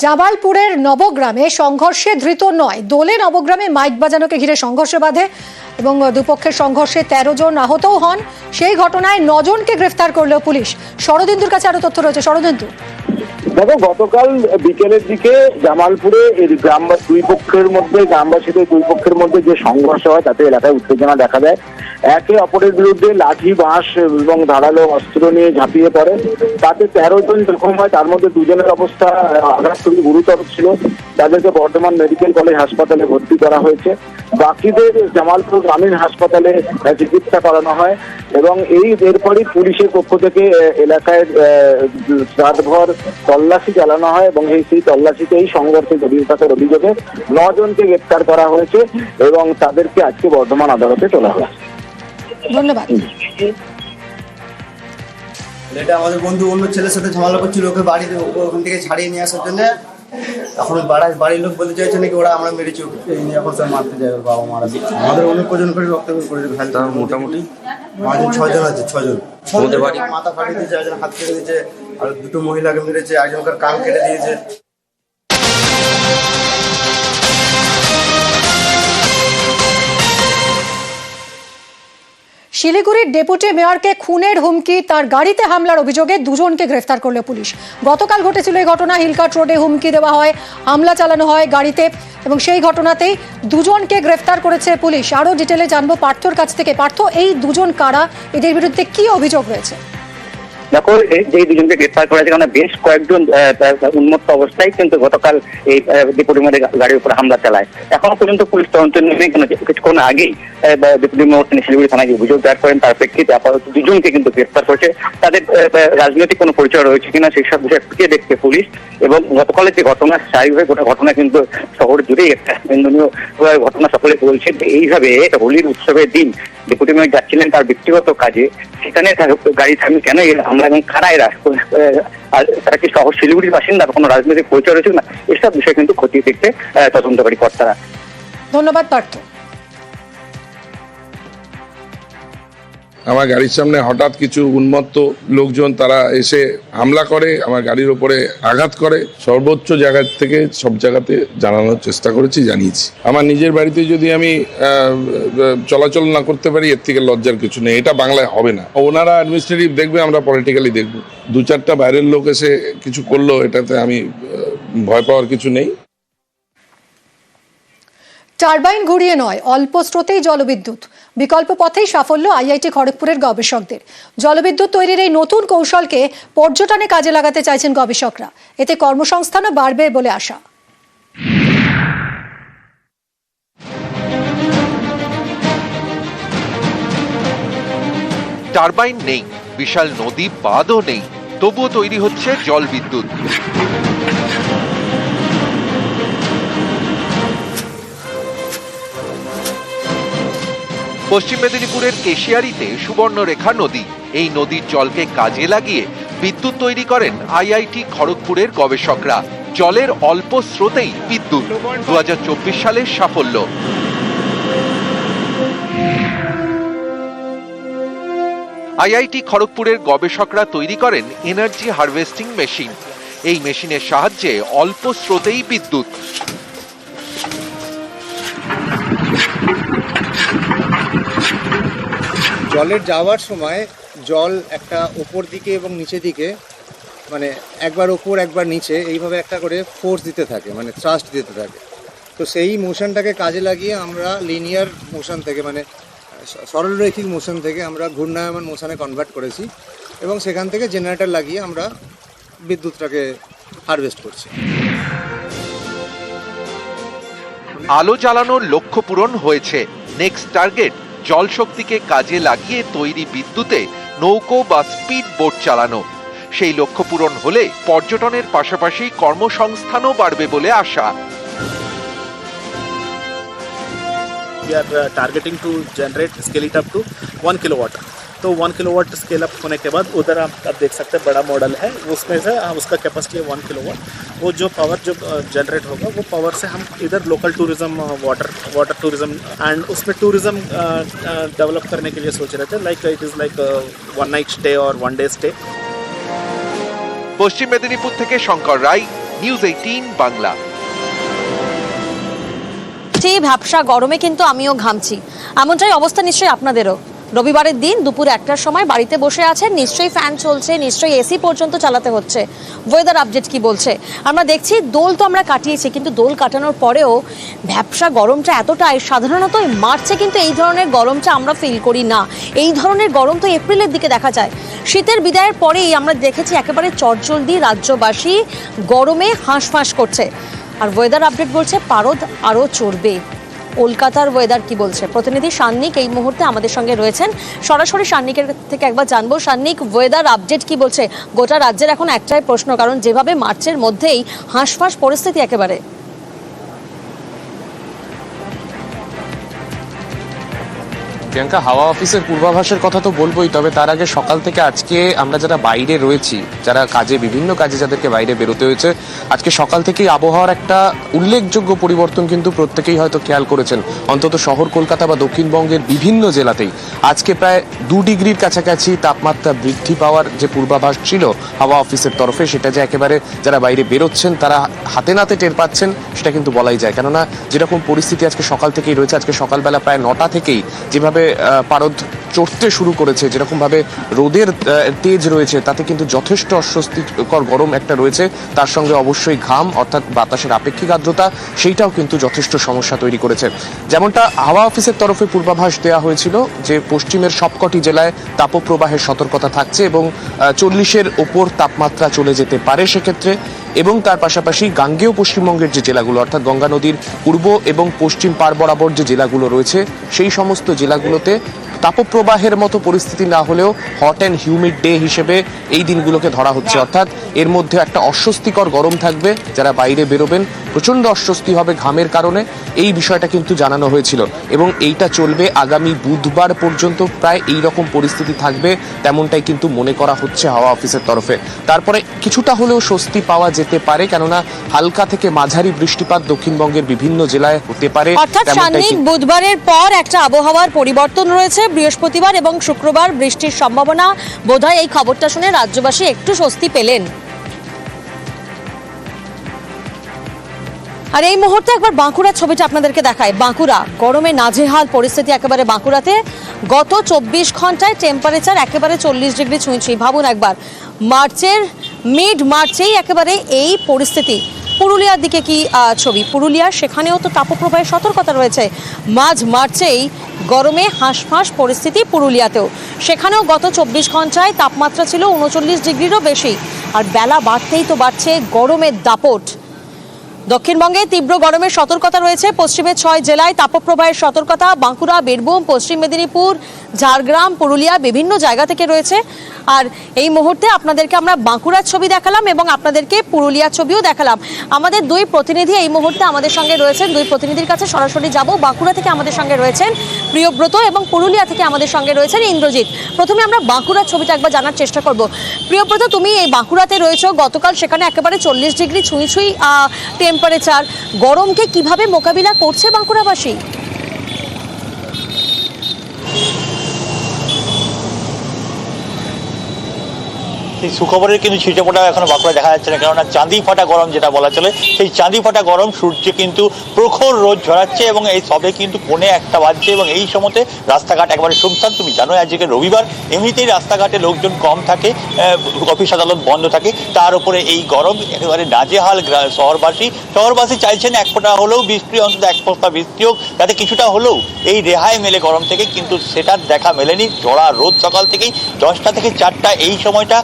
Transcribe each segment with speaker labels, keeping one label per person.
Speaker 1: জামালপুরের নবগ্রামে সংঘর্ষে ধৃত নয়, দোলে নবগ্রামে মাইক বাজানোকে ঘিরে সংঘর্ষ বাধে এবং দুপক্ষের সংঘর্ষে 13 জন আহতও হন। সেই ঘটনায় 9 জনকে গ্রেফতার করল পুলিশ। শরদিন্দুর কাছে আরো তথ্য রয়েছে। শরদিন্দু,
Speaker 2: দেখো, গতকাল বিকেলের দিকে জামালপুরে গ্রামবাসীদের দুই পক্ষের মধ্যে যে সংঘর্ষ হয় তাতে এলাকায় উত্তেজনা দেখা দেয়। একে অপরের বিরুদ্ধে লাঠি, বাঁশ এবং ধারালো অস্ত্র নিয়ে ঝাঁপিয়ে পড়ে। তাতে 13 জন জখম হয়, তার মধ্যে 2 জনের অবস্থা আঘাত খুবই গুরুতর ছিল। তাদেরকে বর্ধমান মেডিকেল কলেজ হাসপাতালে ভর্তি করা হয়েছে। বাকিদের জামালপুর গ্রামীণ হাসপাতালে চিকিৎসা করানো হয় এবং এরপরই পুলিশের পক্ষ থেকে এলাকায় রাতভর তল্লাশি চালানো হয় এবং সেই তল্লাশিতে এই সংঘর্ষে জড়িত থাকার অভিযোগে 9 জনকে গ্রেপ্তার করা হয়েছে এবং তাদেরকে আজকে বর্ধমান আদালতে তোলা হয়েছে।
Speaker 1: ধন্যবাদ।
Speaker 3: এটা আমাদের বন্ধু অন্য ছেলের সাথে ঝামেলা করছিল, ওকে বাড়িতে ওখান থেকে ছাড়িয়ে নিয়ে আসার জন্য। এখন বাড়ির লোক বলতে চাইছে নাকি ওরা আমরা মেরেছি, এখন স্যার মারতে যায়, বাবা মারা দিচ্ছে। আমাদের অনেক কজন করে রক্ত করেছে, মোটামুটি 6 জন আছে। 6 জন মাথা ফাটিয়ে দিয়েছে, একজন হাত কেটে দিয়েছে, আর 2 মহিলাকে মেরেছে, একজনকার কান কেটে দিয়েছে।
Speaker 1: শিলিগুড়ির ডেপুটি মেয়রকে খুনের হুমকি, তার গাড়িতে হামলার অভিযোগে 2 জনকে গ্রেফতার করল পুলিশ। গতকাল ঘটেছিল এই ঘটনা। হিলকাট রোডে হুমকি দেওয়া হয়, হামলা চালানো হয় গাড়িতে এবং সেই ঘটনাতেই 2 জনকে গ্রেফতার করেছে পুলিশ। আরো ডিটেলে জানবো পার্থর কাছ থেকে। পার্থ, এই 2 জন কারা, এদের বিরুদ্ধে কি অভিযোগ রয়েছে?
Speaker 4: দেখো, যে 2 জনকে গ্রেফতার করা হয়েছে, কারণ বেশ কয়েকজন উন্মত্ত অবস্থায় কিন্তু গতকাল এই ডেপুটি মেয়রের গাড়ির উপর হামলা চালায়। এখনো পর্যন্ত পুলিশ তদন্ত নেই, কিছুক্ষণ আগেই ডেপুটি মেয়র তিনি শিলিগুড়ি থানায় অভিযোগ দায়ের করেন। তার প্রেক্ষিতে আপাতত 2 জনকে কিন্তু গ্রেফতার করেছে। তাদের রাজনৈতিক কোনো পরিচয় রয়েছে কিনা সেই সব বিষয়ে খুঁটিয়ে দেখছে পুলিশ। এবং গতকালের যে ঘটনা, স্থায়ীভাবে গোটা ঘটনা কিন্তু শহর জুড়েই একটা নিন্দনীয় ঘটনা। সকলে বলছে যে এইভাবে হোলির উৎসবের দিন ডেপুটি মেয়র যাচ্ছিলেন তার ব্যক্তিগত কাজে, সেখানে গাড়ি থামিয়ে কেন হামলা এবং কারা এরা, তারা কি শহর শিলিগুড়ির বাসিন্দা, কোনো রাজনৈতিক পরিচয় রয়েছে না, এসব বিষয় কিন্তু খতিয়ে দেখতে তদন্তকারী কর্তারা।
Speaker 1: ধন্যবাদ পার্থ।
Speaker 5: আমার গাড়ির সামনে হঠাৎ কিছু উন্মত্ত লোকজন তারা এসে হামলা করে, আমার গাড়ির ওপরে আঘাত করে। সর্বোচ্চ জায়গা থেকে সব জায়গাতে জানানোর চেষ্টা করেছি, জানিয়েছি। আমার নিজের বাড়িতে যদি আমি চলাচল না করতে পারি, এর থেকে লজ্জার কিছু নেই। এটা বাংলায় হবে না। ওনারা অ্যাডমিনিস্ট্রেটিভ দেখবে, আমরা পলিটিক্যালি দেখব। 2-4টা বাইরের লোক এসে কিছু করলো, এটাতে আমি ভয় পাওয়ার কিছু নেই।
Speaker 1: টারবাইন ঘুরিয়ে নয়, অল্প স্রোতেই জলবিদ্যুৎ, বিকল্প পথেই সাফল্য আইআইটি খড়গপুরের গবেষকদের। জলবিদ্যুৎ তৈরির এই নতুন কৌশলকে পর্যটনে কাজে লাগাতে চাইছেন গবেষকরা। এতে কর্মসংস্থানও বাড়বে বলে আশা।
Speaker 6: টারবাইন নেই, বিশাল নদী বাঁধও নেই, তবুও তৈরি হচ্ছে জলবিদ্যুৎ। পশ্চিম মেদিনীপুরের কেশিয়ারিতে সুবর্ণরেখা নদী। এই নদীর জলকে কাজে লাগিয়ে বিদ্যুৎ তৈরি করেন আইআইটি খড়গপুরের গবেষকরা। জলের অল্প স্রোতেই বিদ্যুৎ, 2024 সালের সাফল্য। আইআইটি খড়গপুরের গবেষকরা তৈরি করেন এনার্জি হারভেস্টিং মেশিন। এই মেশিনের সাহায্যে অল্প স্রোতেই বিদ্যুৎ।
Speaker 7: জলের যাওয়ার সময় জল একটা ওপর দিকে এবং নিচে দিকে, মানে একবার ওপর একবার নিচে, এইভাবে একটা করে ফোর্স দিতে থাকে, মানে থ্রাস্ট দিতে থাকে। তো সেই মোশনটাকে কাজে লাগিয়ে আমরা লিনিয়ার মোশন থেকে, মানে সরলরৈখিক মোশন থেকে আমরা ঘূর্ণায়মান মোশনে কনভার্ট করেছি এবং সেখান থেকে জেনারেটর লাগিয়ে আমরা বিদ্যুৎটাকে হারভেস্ট করছি।
Speaker 6: আলো জ্বালানোর লক্ষ্য পূরণ হয়েছে। নেক্সট টার্গেট, জল শক্তিকে কাজে লাগিয়ে তৈরি বিদ্যুতে নৌকো বা স্পিড বোট চালানো। সেই লক্ষ্য পূরণ হলে পর্যটনের পাশাপাশি কর্মসংস্থানও বাড়বে বলে আশা।
Speaker 8: We are targeting to generate, scale it up to 1 kilowatt. तो 1 किलोवाट स्केल अप होने के बाद उधर आप देख सकते हैं बड़ा मॉडल है, उसमें से उसका कैपेसिटी है 1 किलोवाट। वो जो पावर जो जनरेट होगा वो पावर से हम इधर local tourism, water tourism and उसमें टूरिज्म डेवलप करने के लिए सोच रहे थे। Like it is like 1 night stay और 1 डे स्टे।
Speaker 6: पश्चिम मेदिनीपुर থেকে শঙ্কর রায়, নিউজ 18 বাংলা।
Speaker 9: ভ্যাপসা গরমে কিন্তু আমিও ঘামছি, এমনটাই অবস্থা নিশ্চয়ই আপনাদেরও। রবিবারের দিন দুপুর 1টার সময় বাড়িতে বসে আছেন, নিশ্চয়ই ফ্যান চলছে, নিশ্চয়ই এসি পর্যন্ত চালাতে হচ্ছে। ওয়েদার আপডেট কি বলছে আমরা দেখছি। দোল তো আমরা কাটিয়েছি, কিন্তু দোল কাটানোর পরেও ভ্যাপসা গরমটা এতটাই, সাধারণত মার্চে কিন্তু এই ধরনের গরমটা আমরা ফিল করি না। এই ধরনের গরম তো এপ্রিলের দিকে দেখা যায়। শীতের বিদায়ের পরেই আমরা দেখেছি একেবারে চটজলদি রাজ্যবাসী গরমে হাঁসফাঁস করছে। আর ওয়েদার আপডেট বলছে পারদ আরও চড়বে। কলকাতার ওয়েদার কি বলছে প্রতিনিধি সান্নিক এই মুহূর্তে আমাদের সঙ্গে রয়েছেন। সরাসরি সান্নিকের থেকে একবার জানবো। সান্নিক, ওয়েদার আপডেট কি বলছে? গোটা রাজ্যের এখন একটাই প্রশ্ন, কারণ যেভাবে মার্চের মধ্যেই হাঁসফাঁস পরিস্থিতি একেবারে।
Speaker 10: প্রিয়াঙ্কা, হাওয়া অফিসের পূর্বাভাসের কথা তো বলবোই, তবে তার আগে সকাল থেকে আজকে আমরা যারা বাইরে রয়েছি, যারা বিভিন্ন কাজে যাদেরকে বাইরে বেরোতে হয়েছে, আজকে সকাল থেকেই আবহাওয়ার একটা উল্লেখযোগ্য পরিবর্তন কিন্তু প্রত্যেকেই হয়তো খেয়াল করেছেন। অন্তত শহর কলকাতা বা দক্ষিণবঙ্গের বিভিন্ন জেলাতেই আজকে প্রায় 2 ডিগ্রির কাছাকাছি তাপমাত্রা বৃদ্ধি পাওয়ার যে পূর্বাভাস ছিল হাওয়া অফিসের তরফে, সেটা যে একেবারে যারা বাইরে বেরোচ্ছেন তারা হাতে নাতে টের পাচ্ছেন সেটা কিন্তু বলাই যায়। কেননা যেরকম পরিস্থিতি আজকে সকাল থেকেই রয়েছে, আজকে সকালবেলা প্রায় 9টা থেকেই যেভাবে পারদ চড়তে শুরু করেছে, যেরকম ভাবে রোদের তেজ রয়েছে, তাতে কিন্তু যথেষ্ট অস্বস্তিকর গরম একটা রয়েছে। তার সঙ্গে অবশ্যই ঘাম অর্থাৎ বাতাসের আপেক্ষিক আর্দ্রতা, সেইটাও কিন্তু যথেষ্ট সমস্যা তৈরি করেছে। যেমনটা হাওয়া অফিসের তরফে পূর্বাভাস দেওয়া হয়েছিল যে পশ্চিমের সবকটি জেলায় তাপপ্রবাহের সতর্কতা থাকছে এবং 40-এর ওপর তাপমাত্রা চলে যেতে পারে সেক্ষেত্রে। এবং তার পাশাপাশি গাঙ্গেয় পশ্চিমবঙ্গের যে জেলাগুলো অর্থাৎ গঙ্গা নদীর পূর্ব এবং পশ্চিম পার বরাবর যে জেলাগুলো রয়েছে, সেই সমস্ত জেলাগুলোতে তাপপ্রবাহের মতো পরিস্থিতি না হলেও হট অ্যান্ড হিউমিড ডে হিসেবে এই দিনগুলোকে ধরা হচ্ছে। অর্থাৎ এর মধ্যে একটা অস্বস্তিকর গরম থাকবে, যারা বাইরে বেরোবেন প্রচণ্ড অস্বস্তি হবে ঘামের কারণে, এই বিষয়টা কিন্তু জানানো হয়েছিল। এবং এইটা চলবে আগামী বুধবার পর্যন্ত, প্রায় এই রকম পরিস্থিতি থাকবে তেমনটাই কিন্তু মনে করা হচ্ছে হাওয়া অফিসের তরফে। তারপরে কিছুটা হলেও স্বস্তি পাওয়া যেতে পারে, কেননা হালকা থেকে মাঝারি বৃষ্টিপাত দক্ষিণবঙ্গের বিভিন্ন জেলায় হতে পারে।
Speaker 9: অর্থাৎ সান্নিক, বুধবারের পর একটা আবহাওয়ার পরিবর্তন রয়েছে। বৃহস্পতিবার এবং শুক্রবার বৃষ্টির সম্ভাবনা। বোধহয় এই খবরটা শুনে রাজ্যবাসী একটু স্বস্তি পেলেন। আর এই মুহূর্তে একবার বাঁকুড়ার ছবিটা আপনাদেরকে দেখায়। বাঁকুড়া গরমে নাজেহাল পরিস্থিতি একেবারে বাঁকুড়াতে। গত 24 ঘন্টায় টেম্পারেচার একেবারে 40 ডিগ্রি ছুঁই। ভাবুন একবার, মিড মার্চেই একেবারে এই পরিস্থিতি। পুরুলিয়ার দিকে কি ছবি? পুরুলিয়া, সেখানেও তো তাপপ্রবাহের সতর্কতা রয়েছে। মাঝ মার্চেই গরমে হাঁসফাঁস পরিস্থিতি পুরুলিয়াতেও। সেখানেও গত 24 ঘন্টায় তাপমাত্রা ছিল 39 ডিগ্রিরও বেশি। আর বেলা বাড়তেই তো বাড়ছে গরমের দাপট। দক্ষিণবঙ্গে তীব্র গরমের সতর্কতা রয়েছে। পশ্চিমের 6 জেলায় তাপপ্রবাহের সতর্কতা। বাঁকুড়া, বীরভূম, পশ্চিম মেদিনীপুর, ঝাড়গ্রাম, পুরুলিয়া বিভিন্ন জায়গা থেকে রয়েছে। আর এই মুহূর্তে আপনাদেরকে আমরা বাঁকুড়ার ছবি দেখালাম এবং আপনাদেরকে পুরুলিয়ার ছবিও দেখালাম। আমাদের 2 প্রতিনিধি এই মুহূর্তে আমাদের সঙ্গে রয়েছেন। 2 প্রতিনিধির কাছে সরাসরি যাব। বাঁকুড়া থেকে আমাদের সঙ্গে রয়েছেন প্রিয়ব্রত এবং পুরুলিয়া থেকে আমাদের সঙ্গে রয়েছেন ইন্দ্রজিৎ। প্রথমে আমরা বাঁকুড়ার ছবিটা একবার জানার চেষ্টা করব। প্রিয়ব্রত, তুমি এই বাঁকুড়াতে রয়েছো, গতকাল সেখানে একেবারে 40 ডিগ্রি ছুঁই টেম্পারেচার। গরমকে কিভাবে মোকাবিলা করছে বাঁকুড়াবাসী?
Speaker 11: সেই সুখবরের কিন্তু ছিটেফোঁটা এখন বাঁকুড়া দেখা যাচ্ছে না, কেননা চাঁদি ফাটা গরম যেটা বলা চলে, সেই চাঁদি ফাটা গরম। সূর্য কিন্তু প্রখর রোদ ঝরাচ্ছে এবং এই সবে কিন্তু 1:45 বাজছে এবং এই সময়তে রাস্তাঘাট একেবারে শুনশান। তুমি জানো আজকে রবিবার, এমনিতেই রাস্তাঘাটে লোকজন কম থাকে, অফিস আদালত বন্ধ থাকে, তার উপরে এই গরম একেবারে নাজেহাল শহরবাসী চাইছেন এক ফোঁটা হলেও বৃষ্টি, অন্তত এক ফোঁটা বৃষ্টি হোক, যাতে কিছুটা হলেও এই রেহাই মেলে গরম থেকে, কিন্তু সেটার দেখা মেলেনি। চড়া রোদ সকাল থেকেই 10টা থেকে 4টা এই সময়টা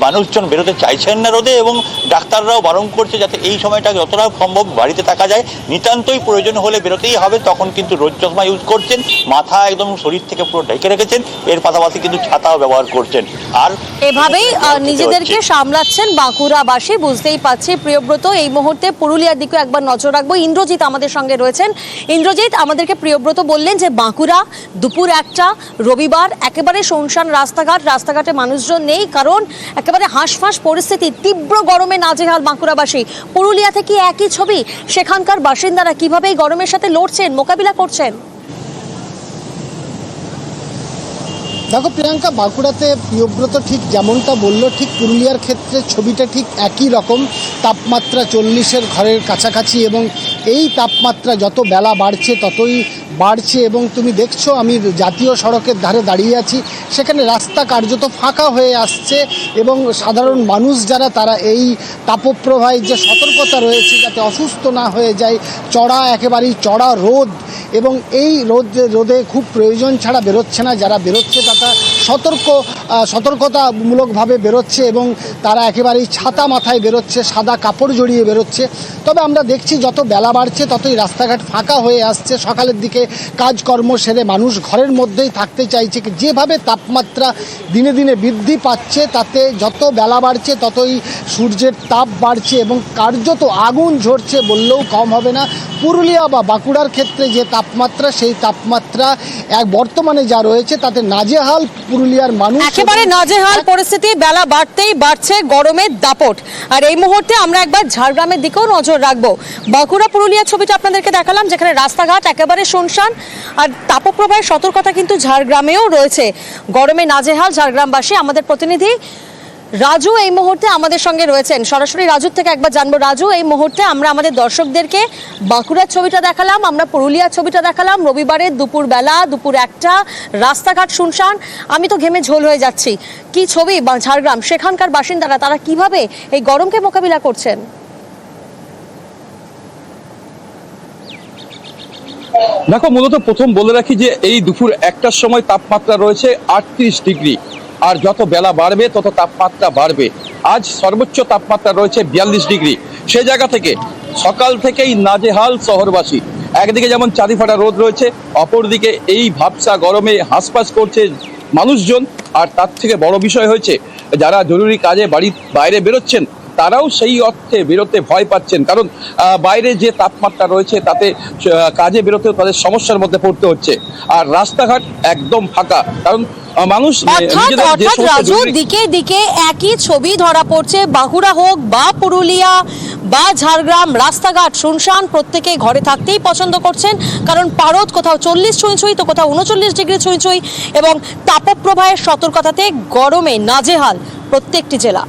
Speaker 11: মানুষজন বেরোতে চাইছেন না রোদে, এবং ডাক্তাররাও বারণ করছে যাতে এই সময়টা যতটা সম্ভব বাড়িতে থাকা যায়। নিতান্তই প্রয়োজন হলে বেরোতেই হবে, তখন কিন্তু রোদ চশমা ইউজ করছেন, মাথা একদম শরীর থেকে পুরো ঢেকে রেখেছেন, এর পাশাপাশি কিন্তু ছাতাও ব্যবহার করছেন। আর
Speaker 9: এভাবেই নিজেদেরকে সামলাচ্ছেন বাঁকুড়াবাসী, বুঝতেই পারছি। প্রিয়ব্রত, এই মুহূর্তে পুরুলিয়ার দিকে একবার নজর রাখবো। ইন্দ্রজিৎ আমাদের সঙ্গে রয়েছেন। ইন্দ্রজিৎ, আমাদেরকে প্রিয়ব্রত বললেন যে বাঁকুড়া দুপুর 1টা, রবিবার, একেবারে শুনশান রাস্তাঘাটে মানুষজন নেই, কারণ একেবারে হাঁসফাঁস পরিস্থিতি। তীব্র গরমে নাজেহাল বাঁকুড়াবাসী। পুরুলিয়া থেকে একই ছবি। সেখানকার বাসিন্দারা কিভাবে এই গরমের সাথে লড়ছেন, মোকাবিলা করছেন?
Speaker 12: দেখো প্রিয়াঙ্কা, বাঁকুড়াতে প্রিয়ব্রত ঠিক যেমনটা বলল, ঠিক পুরুলিয়ার ক্ষেত্রে ছবিটা ঠিক একই রকম। তাপমাত্রা 40-এর ঘরের কাছাকাছি, এবং এই তাপমাত্রা যত বেলা বাড়ছে ততই বাড়ছে। এবং তুমি দেখছো, আমি জাতীয় সড়কের ধারে দাঁড়িয়ে আছি, সেখানে রাস্তা কার্যত ফাঁকা হয়ে আসছে, এবং সাধারণ মানুষ যারা তারা এই তাপপ্রবাহের যে সতর্কতা রয়েছে যাতে অসুস্থ না হয়ে যায়, একেবারেই চড়া রোদ, এবং এই রোদে খুব প্রয়োজন ছাড়া বেরোচ্ছে না। যারা বেরোচ্ছে তারা সতর্কতামূলকভাবে বেরোচ্ছে, এবং তারা একেবারেই ছাতা মাথায় বেরোচ্ছে, সাদা কাপড় জড়িয়ে বেরোচ্ছে। তবে আমরা দেখছি যত বেলা বাড়ছে ততই রাস্তাঘাট ফাঁকা হয়ে আসছে। সকালের দিকে কাজকর্ম সেরে মানুষ ঘরের মধ্যেই থাকতে চাইছে। যেভাবে তাপমাত্রা দিনে দিনে বৃদ্ধি পাচ্ছে, তাতে যত বেলা বাড়ছে ততই সূর্যের তাপ বাড়ছে, এবং কার্যত আগুন ঝরছে বললেও কম হবে না। পুরুলিয়া বা বাঁকুড়ার ক্ষেত্রে যে তাপমাত্রা, সেই তাপমাত্রা বর্তমানে যা রয়েছে তাতে নাজেহাল পুরুলিয়ার মানুষ,
Speaker 9: একেবারে নাজেহাল পরিস্থিতি। বেলা বাড়তেই বাড়ছে গরমের দাপট। আর এই মুহূর্তে আমরা একবার ঝাড়গ্রামের দিকেও নজর রাখবো। বাঁকুড়া পুরুলিয়া ছবিটা আপনাদেরকে দেখালাম, যেখানে রাস্তাঘাট একেবারে শুনশান, আর তাপপ্রবাহের সতর্কতা কিন্তু ঝাড়গ্রামেও রয়েছে। গরমে নাজেহাল ঝাড়গ্রামবাসী। আমাদের প্রতিনিধি রাজু এই মুহূর্তে আমাদের সঙ্গে রয়েছেন। সরাসরি রাজুর থেকে একবার জানবো। রাজু, এই মুহূর্তে আমরা আমাদের দর্শকদেরকে বাঁকুড়ার ছবিটা দেখালাম, আমরা পুরুলিয়ার ছবিটা দেখালাম। রবিবারের দুপুরবেলা, দুপুর 1টা, রাস্তাঘাট শুনশান। আমি তো ঘেমে ঝোল হয়ে যাচ্ছি। কি ছবি ঝাড়গ্রাম, সেখানকার বাসিন্দারা তারা কিভাবে এই গরমকে মোকাবিলা করছেন?
Speaker 13: দেখো, মূলত প্রথম বলে রাখি যে এই দুপুর 1টার সময় তাপমাত্রা রয়েছে 38 ডিগ্রি, আর যত বেলা বাড়বে তত তাপমাত্রা বাড়বে। আজ সর্বোচ্চ তাপমাত্রা রয়েছে 42 ডিগ্রি। সেই জায়গা থেকে সকাল থেকেই নাজেহাল শহরবাসী। একদিকে যেমন চাঁদিফাটা রোদ রয়েছে, অপরদিকে এই ভাবসা গরমে হাঁসফাঁস করছে মানুষজন। আর তার থেকে বড় বিষয় হয়েছে, যারা জরুরি কাজে বাড়ির বাইরে বেরোচ্ছেন তারাও সেই অর্থে বেরোতে ভয় পাচ্ছেন, কারণ বাইরে যে তাপমাত্রা রয়েছে তাতে কাজে বেরোতেও তাদের সমস্যার মধ্যে পড়তে হচ্ছে। আর রাস্তাঘাট একদম ফাঁকা, কারণ মানুষ
Speaker 9: রাজু, দিকে দিকে একই ছবি ধরা পড়ছে। বাঁকুড়া হোক বা পুরুলিয়া বা ঝাড়গ্রাম, রাস্তাঘাট শুনশান। প্রত্যেকে ঘরে থাকতেই পছন্দ করছেন, কারণ পারদ কোথাও 40 ছুঁই তো কোথাও 39 ডিগ্রি ছুঁই, এবং তাপপ্রবাহের সতর্কতাতে গরমে নাজেহাল প্রত্যেকটি জেলা।